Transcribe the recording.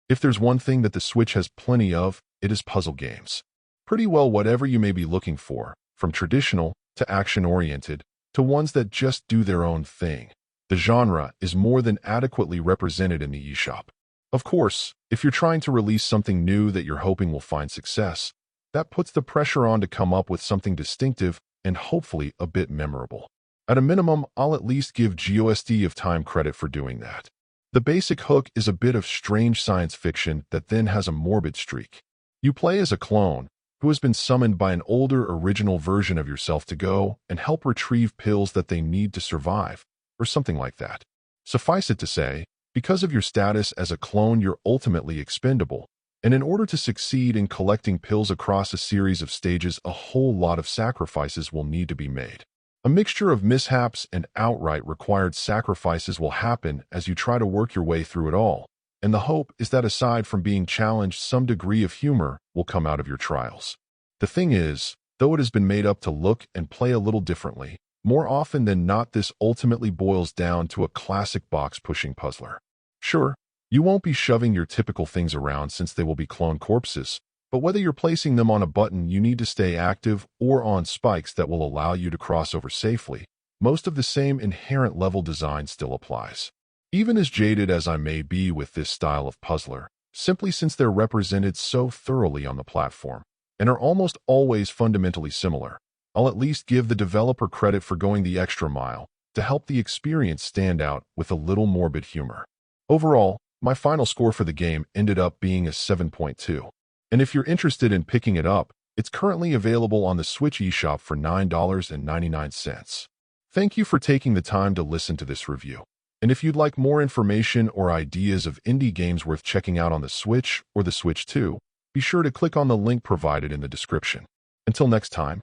If there's one thing that the Switch has plenty of, it is puzzle games. Pretty well whatever you may be looking for, from traditional to action-oriented to ones that just do their own thing. The genre is more than adequately represented in the eShop. Of course, if you're trying to release something new that you're hoping will find success, that puts the pressure on to come up with something distinctive and hopefully a bit memorable. At a minimum, I'll at least give GOST of Time credit for doing that. The basic hook is a bit of strange science fiction that then has a morbid streak. You play as a clone who has been summoned by an older original version of yourself to go and help retrieve pills that they need to survive, or something like that. Suffice it to say, because of your status as a clone, you're ultimately expendable, and in order to succeed in collecting pills across a series of stages, a whole lot of sacrifices will need to be made. A mixture of mishaps and outright required sacrifices will happen as you try to work your way through it all, and the hope is that aside from being challenged, some degree of humor will come out of your trials. The thing is, though it has been made up to look and play a little differently, more often than not this ultimately boils down to a classic box-pushing puzzler. Sure, you won't be shoving your typical things around since they will be clone corpses, but whether you're placing them on a button you need to stay active or on spikes that will allow you to cross over safely, most of the same inherent level design still applies. Even as jaded as I may be with this style of puzzler, simply since they're represented so thoroughly on the platform and are almost always fundamentally similar, I'll at least give the developer credit for going the extra mile to help the experience stand out with a little morbid humor. Overall, my final score for the game ended up being a 7.2. And if you're interested in picking it up, it's currently available on the Switch eShop for $9.99. Thank you for taking the time to listen to this review. And if you'd like more information or ideas of indie games worth checking out on the Switch or the Switch 2, be sure to click on the link provided in the description. Until next time,